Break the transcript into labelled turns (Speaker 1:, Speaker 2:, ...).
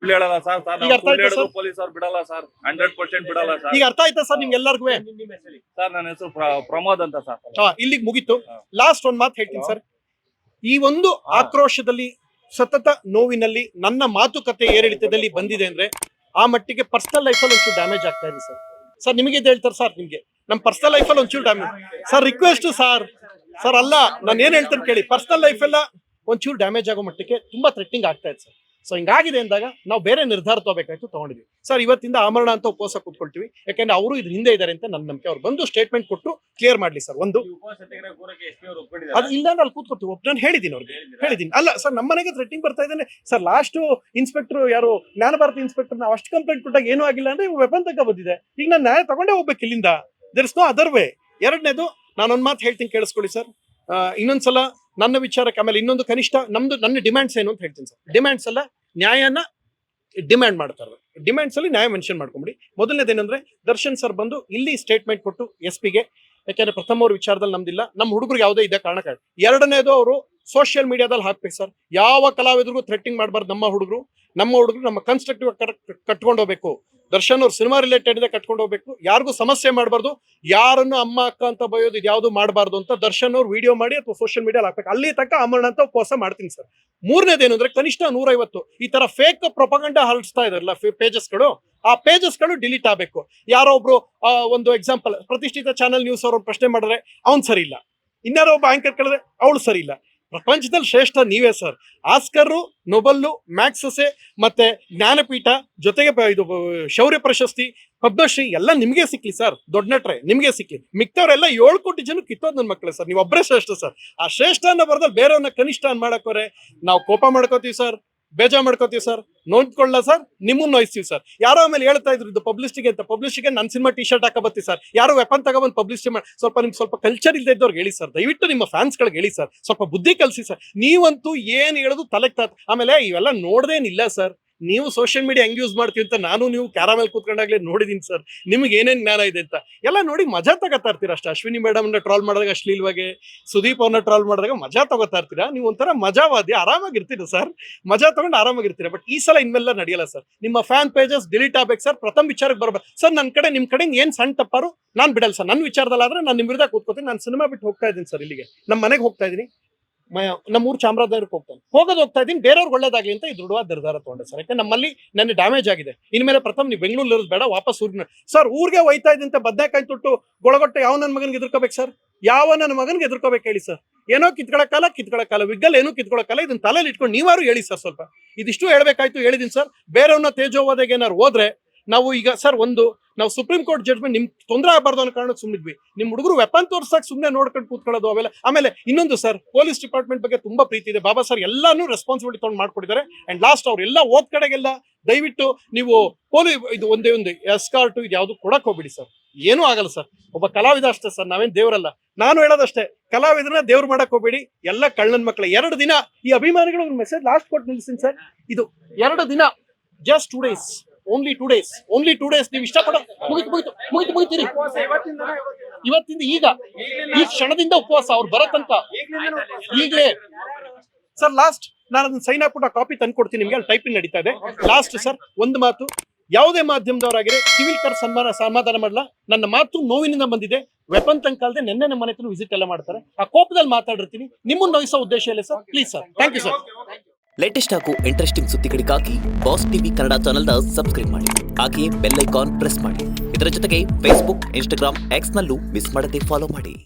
Speaker 1: ಸುಳ್ಳು ಹೇಳಲ್ಲ ಸರ್.
Speaker 2: ಈಗ ಅರ್ಥ ಆಯ್ತಾ ಸರ್?
Speaker 1: ಪೊಲೀಸ್ ಅವ್ರು ಬಿಡಲ್ಲ ಸರ್, 100% ಬಿಡಲ್ಲ ಸರ್.
Speaker 2: ಈಗ ಅರ್ಥ ಆಯ್ತಾ ಸರ್ ನಿಮ್ಗೆಲ್ಲರಿಗೂ?
Speaker 1: ಸರ್ ನನ್ನ ಹೆಸರು ಪ್ರಮೋದ್ ಅಂತ ಸರ್.
Speaker 2: ಇಲ್ಲಿಗೆ ಮುಗೀತು. ಲಾಸ್ಟ್ ಒಂದ್ ಮಾತು ಹೇಳ್ತೀನಿ ಸರ್. ಈ ಒಂದು ಆಕ್ರೋಶದಲ್ಲಿ, ಸತತ ನೋವಿನಲ್ಲಿ, ನನ್ನ ಮಾತುಕತೆ ಏರಿಳಿತದಲ್ಲಿ ಬಂದಿದೆ ಅಂದ್ರೆ ಆ ಮಟ್ಟಿಗೆ ಪರ್ಸನಲ್ ಲೈಫಲ್ಲಿ ಒಂಚೂರು ಡ್ಯಾಮೇಜ್ ಆಗ್ತಾ ಇದೆ ಸರ್. ಸರ್ ನಿಮಗೆ ಇದು ಹೇಳ್ತಾರೆ ಸರ್, ನಿಮ್ಗೆ ನಮ್ಮ ಪರ್ಸನಲ್ ಲೈಫಲ್ಲಿ ಒಂಚೂರು damage sir. Request sir. Sir ಅಲ್ಲ, ನಾನು ಏನ್ ಹೇಳ್ತೇನೆ ಕೇಳಿ. ಪರ್ಸನಲ್ ಲೈಫ್ ಎಲ್ಲ ಒಂಚೂರು ಡ್ಯಾಮೇಜ್ ಆಗೋ ಮಟ್ಟಿಗೆ ತುಂಬಾ ಥ್ರೆಟ್ನಿಂಗ್ ಆಗ್ತಾ ಇದೆ ಸರ್. ಸೊ ಹಿಂಗಾಗಿದೆ ಅಂದಾಗ ನಾವು ಬೇರೆ ನಿರ್ಧಾರ ತಗೋಬೇಕಾಯ್ತು, ತಗೊಂಡಿದ್ವಿ ಸರ್. ಇವತ್ತಿಂದ ಆಮರಣ ಅಂತ ಉಪವಾಸ ಕೂತ್ಕೊಳ್ತೀವಿ. ಯಾಕಂದ್ರೆ ಅವರು ಇದ್ರ ಹಿಂದೆ ಇದ್ದಾರೆ ಅಂತ ನನ್ನ ನಂಬಿಕೆ. ಅವ್ರು ಬಂದು ಸ್ಟೇಟ್ಮೆಂಟ್ ಕೊಟ್ಟು ಕ್ಲಿಯರ್ ಮಾಡ್ಲಿ ಸರ್. ಒಂದು ಅದು ಇಲ್ಲ ಅಂದ್ರೆ ಅಲ್ಲಿ ಕೂತ್ಕೊಳ್ತೀವಿ. ನಾನು ಹೇಳಿದ್ದೀನಿ ಅಲ್ಲ ಸರ್, ನಮ್ಮ ಮನೆಗೆ ಥ್ರೆಟ್ಟಿಂಗ್ ಬರ್ತಾ ಇದ್ದಾನೆ ಸರ್. ಲಾಸ್ಟ್ ಇನ್ಸ್ಪೆಕ್ಟರ್ ಯಾರು ಜ್ಞಾನ ಭಾರತಿ ಇನ್ಸ್ಪೆಕ್ಟರ್, ನಾವು ಅಷ್ಟು ಕಂಪ್ಲೇಂಟ್ ಕೊಟ್ಟಾಗ ಏನೂ ಆಗಿಲ್ಲ ಅಂದ್ರೆ ವೆಪನ್ ತಗ ಬಂದಿದೆ. ಈಗ ನಾನು ನ್ಯಾಯ ತಗೊಂಡೇ ಹೋಗ್ಬೇಕು ಇಲ್ಲಿಂದ. There is no other way. ಎರಡನೇದು, ನಾನೊಂದ್ ಮಾತು ಹೇಳ್ತೀನಿ, ಕೇಳಿಸ್ಕೊಳ್ಳಿ ಸರ್. ಇನ್ನೊಂದ್ಸಲ ನನ್ನ ವಿಚಾರಕ್ಕೆ, ಆಮೇಲೆ ಇನ್ನೊಂದು ಕನಿಷ್ಠ ನನ್ನ ಡಿಮ್ಯಾಂಡ್ಸ್ ಏನು ಅಂತ ಹೇಳ್ತೀನಿ ಸರ್. ಡಿಮ್ಯಾಂಡ್ಸ್ ಎಲ್ಲ ನ್ಯಾಯನ ಡಿಮ್ಯಾಂಡ್ ಮಾಡ್ತಾರೆ. ಡಿಮ್ಯಾಂಡ್ಸ್ ಅಲ್ಲಿ ನ್ಯಾಯ ಮೆನ್ಷನ್ ಮಾಡ್ಕೊಂಬಿಡಿ. ಮೊದಲನೇದೇನಂದ್ರೆ, ದರ್ಶನ್ ಸರ್ ಬಂದು ಇಲ್ಲಿ ಸ್ಟೇಟ್ಮೆಂಟ್ ಕೊಟ್ಟು SP ಗೆ, ಯಾಕೆಂದ್ರೆ ಪ್ರಥಮ ಅವ್ರ ವಿಚಾರದಲ್ಲಿ ನಮ್ದಿಲ್ಲ, ನಮ್ಮ ಹುಡುಗರಿಗೆ ಯಾವುದೇ ಇದೆ ಕಾರಣಕ್ಕೆ. ಎರಡನೇದು, ಅವರು ಸೋಷಿಯಲ್ ಮೀಡಿಯಾದಲ್ಲಿ ಹಾಕ್ಬೇಕು ಸರ್. ಯಾವ ಕಲಾವಿದರಿಗೂ ಥ್ರೆಟ್ಟಿಂಗ್ ಮಾಡಬಾರ್ದು. ನಮ್ಮ ಹುಡುಗರು ನಮ್ಮ ಕನ್ಸ್ಟ್ರಕ್ಟಿವ್ ಕಟ್ಕೊಂಡು ಹೋಗ್ಬೇಕು. ದರ್ಶನ್ ಅವ್ರು ಸಿನಿಮಾ ರಿಲೇಟೆಡ್ ಇದೆ ಕಟ್ಕೊಂಡು ಹೋಗ್ಬೇಕು. ಯಾರಿಗೂ ಸಮಸ್ಯೆ ಮಾಡಬಾರ್ದು, ಯಾರನ್ನು ಅಮ್ಮ ಅಕ್ಕ ಅಂತ ಬಯೋದು ಇದು ಯಾವುದು ಮಾಡಬಾರ್ದು ಅಂತ ದರ್ಶನ್ ಅವ್ರು ವಿಡಿಯೋ ಮಾಡಿ ಅಥವಾ ಸೋಷಿಯಲ್ ಮೀಡಿಯಾದಲ್ಲಿ ಹಾಕ್ಬೇಕು. ಅಲ್ಲಿ ತನಕ ಆಮರಣ ಅಂತ ಉಪವಾಸ ಮಾಡ್ತೀನಿ ಸರ್. ಮೂರನೇದೇನು ಅಂದ್ರೆ, ಕನಿಷ್ಠ 150 ಈ ತರ ಫೇಕ್ ಪ್ರೊಪಗಂಡ ಹರಡಿಸ್ತಾ ಇದಾರಲ್ಲ ಪೇಜಸ್ಗಳು, ಆ ಪೇಜಸ್ಗಳು ಡಿಲೀಟ್ ಆಗಬೇಕು. ಯಾರೋ ಒಬ್ರು ಒಂದು ಎಕ್ಸಾಂಪಲ್, ಪ್ರತಿಷ್ಠಿತ ಚಾನಲ್ ನ್ಯೂಸ್ ಅವ್ರು ಪ್ರಶ್ನೆ ಮಾಡಿದ್ರೆ ಅವ್ನು ಸರಿ ಇಲ್ಲ, ಇನ್ನಾರೋ ಒಬ್ಬ ಆಂಕರ್ ಕೇಳಿದ್ರೆ ಅವಳು ಸರಿ ಇಲ್ಲ. ಪ್ರಪಂಚದಲ್ಲಿ ಶ್ರೇಷ್ಠ ನೀವೇ ಸರ್. ಆಸ್ಕರು, ನೊಬೆಲ್ಲು, ಮ್ಯಾಕ್ಸಸೆ, ಮತ್ತೆ ಜ್ಞಾನಪೀಠ, ಜೊತೆಗೆ ಇದು ಶೌರ್ಯ ಪ್ರಶಸ್ತಿ, ಪದ್ಮಶ್ರೀ ಎಲ್ಲ ನಿಮ್ಗೆ ಸಿಕ್ಲಿ ಸರ್. ದೊಡ್ಡ ನಟ್ರೆ ನಿಮ್ಗೆ ಸಿಕ್ಲಿ. ಮಿಕ್ತವರೆಲ್ಲ 7 ಕೋಟಿ ಜನ ಕಿತ್ತೋದ್ ನನ್ನ ಮಕ್ಕಳೇ ಸರ್. ನೀವು ಒಬ್ಬರೇ ಶ್ರೇಷ್ಠ ಸರ್. ಆ ಶ್ರೇಷ್ಠ ಅನ್ನೋ ಬರ್ದಲ್ಲಿ ಬೇರೆಯವ್ರನ್ನ ಕನಿಷ್ಠ ಅನ್ ಮಾಡಕೋರೆ ನಾವು ಕೋಪ ಮಾಡ್ಕೋತೀವಿ ಸರ್, ಬೇಜಾರ್ ಮಾಡ್ಕೋತೀವಿ ಸರ್, ನೋಡ್ಕೊಳ್ಳ ಸರ್, ನಿಮ್ಮನ್ನ ನೋಯಿಸ್ತೀವಿ ಸರ್. ಯಾರೋ ಆಮೇಲೆ ಹೇಳ್ತಾ ಇದ್ರು ಇದು ಪಬ್ಲಿಸಿಟಿಗೆ ಅಂತ. ಪಬ್ಲಿಸಿಟಿಗೆ ನನ್ನ ಸಿನಿಮಾ T-ಶರ್ಟ್ ಹಾಕ ಬರ್ತೀವಿ ಸರ್. ಯಾರೋ ವೆಪನ್ ತಗೊಬಂದು ಪಬ್ಲಿಸಿಟಿ ಮಾಡಿ. ಸ್ವಲ್ಪ ಕಲ್ಚರ್ ಇಲ್ಲದೆ ಇದ್ದವ್ರಿಗೆ ಹೇಳಿ ಸರ್. ದಯವಿಟ್ಟು ನಿಮ್ಮ ಫ್ಯಾನ್ಸ್ಗಳಿಗೆ ಹೇಳಿ ಸರ್, ಸ್ವಲ್ಪ ಬುದ್ಧಿ ಕಲಿಸಿ ಸರ್. ನೀವಂತೂ ಏನ್ ಹೇಳೋದು ತಲೆಗೆ ಆಮೇಲೆ ಇವೆಲ್ಲ ನೋಡ್ದೇನಿಲ್ಲ ಸರ್. ನೀವು ಸೋಷಿಯಲ್ ಮೀಡಿಯಾ ಹೆಂಗ್ ಯೂಸ್ ಮಾಡ್ತೀವಿ ಅಂತ ನಾನು ನೀವು ಕ್ಯಾರಾಮೆಲ್ ಕೂತ್ಕೊಂಡಾಗ್ಲೇ ನೋಡಿದೀನಿ ಸರ್. ನಿಮ್ಗೆ ಏನೇನ್ ಜ್ಞಾನ ಇದೆ ಅಂತ ಎಲ್ಲ ನೋಡಿ ಮಜಾ ತಗೋತಾ ಇರ್ತೀರಾ ಅಷ್ಟೇ. ಅಶ್ವಿನಿ ಮೇಡಮ್ ಟ್ರಾಲ್ ಮಾಡಿದಾಗ ಅಶ್ಲೀಲವಾಗಿ, ಸುದೀಪ್ ಅವ್ರನ್ನ ಟ್ರಾಲ್ ಮಾಡಿದಾಗ ಮಜಾ ತಗೋತಾ ಇರ್ತೀರಾ. ನೀವು ಒಂಥರ ಮಜಾವಾದಿ, ಆರಾಮಾಗಿರ್ತೀರ ಸರ್. ಮಜಾ ತಗೊಂಡು ಆರಾಮಾಗಿರ್ತೀರಾ. ಬಟ್ ಈ ಸಲ ಇನ್ಮೇಲೆ ನಡೆಯಲ್ಲ ಸರ್. ನಿಮ್ಮ ಫ್ಯಾನ್ ಪೇಜಸ್ ಡಿಲೀಟ್ ಆಗ್ಬೇಕು ಸರ್. ಪ್ರಥಮ ವಿಚಾರಕ್ಕೆ ಬರ್ಬೇಕು ಸರ್. ನನ್ನ ಕಡೆ ನಿಮ್ ಕಡೆ ಏನ್ ಸಣ್ಣ ತಪ್ಪಾರು ನಾನು ಬಿಡಲ್ಲ ಸರ್. ನನ್ನ ವಿಚಾರದಲ್ಲಾದ್ರೆ ನಾನು ನಿಮ್ ವಿರುದ್ಧ ಕೂತ್ಕೋತೀನಿ. ನಾನು ಸಿನಿಮಾ ಬಿಟ್ಟು ಹೋಗ್ತಾ ಇದ್ದೀನಿ ಸರ್. ಇಲ್ಲಿಗೆ ನಮ್ಮ ಮನೆಗೆ ಹೋಗ್ತಾ ಇದ್ದೀನಿ. ನಮ್ಮೂರು ಚಾಮರಾಜನಗರಕ್ಕೆ ಹೋಗ್ತಾ ಇದ್ದೀನಿ. ಬೇರೆಯವ್ರಿಗೆ ಒಳ್ಳೇದಾಗ್ಲಿ ಅಂತ ಈ ದೃಢವಾದ ನಿರ್ಧಾರ ತಗೊಂಡೆ ಸರ್. ಯಾಕಂದ್ರೆ ನಮ್ಮಲ್ಲಿ ನನ್ನ ಡ್ಯಾಮೇಜ್ ಆಗಿದೆ. ಇನ್ಮೇಲೆ ಪ್ರಥಮ ನೀವು ಬೆಂಗಳೂರಲ್ಲಿ ಇರೋದು ಬೇಡ, ವಾಪಸ್ ಊರಿನ ಸರ್. ಊರಿಗೆ ಒಯ್ತಾ ಇದ್ದೀನಿ ಅಂತ ಬದನೆಕಾಯಿ ತೊಟ್ಟು ಗೊಳಗೊಟ್ಟೆ ಯಾವ ನನ್ನ ಮಗನಿಗೆ ಎದುರ್ಕೋಬೇಕು ಸರ್? ಯಾವ ನನ್ನ ಮಗನಿಗೆ ಎದುರ್ಕೋಬೇಕು ಹೇಳಿ ಸರ್? ಏನೋ ಕಿತ್ಕೊಳಕಾಲ ವಿಗ್ಗಲ್ ಏನೋ ಕಿತ್ಕೊಳಕಾಲ. ಇದನ್ನ ತಲೆಯಲ್ಲಿ ಇಟ್ಕೊಂಡು ನೀವಾರು ಹೇಳಿ ಸರ್. ಸ್ವಲ್ಪ ಇದಿಷ್ಟು ಹೇಳ್ಬೇಕಾಯ್ತು, ಹೇಳಿದೀನಿ ಸರ್. ಬೇರೆಯವ್ರನ್ನ ತೇಜೋವಾದಾಗ ಏನಾರು ಹೋದ್ರೆ ನಾವು ಈಗ ಸರ್ ನಾವು ಸುಪ್ರೀಂ ಕೋರ್ಟ್ ಜಡ್ಜ್ಮೆಂಟ್ ನಿಮ್ ತೊಂದರೆ ಆಗಬಾರ್ದು ಅನ್ನೋ ಕಾರಣಕ್ಕೆ ಸುಮ್ಮನಿದ್ವಿ. ನಿಮ್ ಹುಡುಗರು ವೆಪನ್ ತೋರ್ಸಕ್ ಸುಮ್ಮನೆ ನೋಡ್ಕೊಂಡು ಕೂತ್ಕೊಳ್ಳೋದು ಅವೆಲ್ಲ. ಆಮೇಲೆ ಇನ್ನೊಂದು ಸರ್, ಪೊಲೀಸ್ ಡಿಪಾರ್ಟ್ಮೆಂಟ್ ಬಗ್ಗೆ ತುಂಬಾ ಪ್ರೀತಿ ಇದೆ. ಬಾಬಾ ಸರ್ ಎಲ್ಲಾನು ರೆಸ್ಪಾನ್ಸಿಬಿಲಿಟಿ ತಗೊಂಡು ಮಾಡ್ಕೊಟ್ಟಿದ್ದಾರೆ. ಅಂಡ್ ಲಾಸ್ಟ್ ಅವ್ರೆಲ್ಲ ಓದ್ ಕಡೆಗೆಲ್ಲ ದಯವಿಟ್ಟು ನೀವು ಇದು ಒಂದೇ ಎಸ್ಕಾರ್ಟು ಇದು ಯಾವ್ದು ಕೊಡಕ್ ಹೋಗ್ಬಿಡಿ ಸರ್. ಏನೂ ಆಗಲ್ಲ ಸರ್. ಒಬ್ಬ ಕಲಾವಿದ ಅಷ್ಟೇ ಸರ್, ನಾವೇನ್ ದೇವರಲ್ಲ. ನಾನು ಹೇಳೋದಷ್ಟೇ, ಕಲಾವಿದರನ್ನ ದೇವ್ರು ಮಾಡಕ್ ಹೋಗ್ಬೇಡಿ. ಎಲ್ಲ ಕಳ್ಳನ ಮಕ್ಕಳೇ. 2 ದಿನ ಈ ಅಭಿಮಾನಿಗಳು ಮೆಸೇಜ್ ಲಾಸ್ಟ್ ಕೊಟ್ಟು ನಿಲ್ಸಿನಿ ಸರ್. ಇದು 2 ದಿನ, ಜಸ್ಟ್ 2 days, ಓನ್ಲಿ 2 days. ನೀವು ಇಷ್ಟಪಡ ಮುಗಿತೀರಿ ಇವತ್ತಿಂದ. ಈಗ ಈ ಕ್ಷಣದಿಂದ ಉಪವಾಸ ಅವ್ರು ಬರೋ ತನಕ ಈಗಲೇ ಸರ್. ಲಾಸ್ಟ್ ನಾನು ಅದನ್ನ ಸೈನ್ ಹಾಕ್ಬಿಟ್ಟು ಕಾಪಿ ತಂದು ಕೊಡ್ತೀನಿ ನಿಮ್ಗೆ. ಅಲ್ಲಿ ಟೈಪಿಂಗ್ ನಡೀತಾ ಇದೆ. ಲಾಸ್ಟ್ ಸರ್ ಒಂದು ಮಾತು, ಯಾವುದೇ ಮಾಧ್ಯಮದವರಾಗಿದ್ರೆ ಕಿವಿಲ್ಕರ್ ಸಮಾಧಾನ ಮಾಡಲ್ಲ. ನನ್ನ ಮಾತು ನೋವಿನಿಂದ ಬಂದಿದೆ. ವೆಪನ್ ತನಕ ಅಲ್ಲದೆ ನೆನ್ನೆ ನಮ್ಮ ಮನೆ ಹತ್ರ ವಿಸಿಟ್ ಎಲ್ಲ ಮಾಡ್ತಾರೆ. ಆ ಕೋಪದಲ್ಲಿ ಮಾತಾಡಿರ್ತೀನಿ. ನಿಮ್ಮನ್ನು ನೋಯಿಸೋ ಉದ್ದೇಶ ಇಲ್ಲ sir. Please sir. Thank you sir.
Speaker 3: Latest ಹಾಗೂ ಇಂಟ್ರೆಸ್ಟಿಂಗ್ ಸುದ್ದಿಗಳಿಗಾಗಿ ಬಾಸ್ ಟಿವಿ ಕನ್ನಡ ಚಾನೆಲ್ನ ಸಬ್ಸ್ಕ್ರೈಬ್ ಮಾಡಿ. ಹಾಗೆಯೇ ಬೆಲ್ ಐಕಾನ್ ಪ್ರೆಸ್ ಮಾಡಿ. ಇದರ ಜೊತೆಗೆ ಫೇಸ್ಬುಕ್, ಇನ್ಸ್ಟಾಗ್ರಾಮ್, ಎಕ್ಸ್ ನಲ್ಲೂ ಮಿಸ್ ಮಾಡದೆ ಫಾಲೋ ಮಾಡಿ.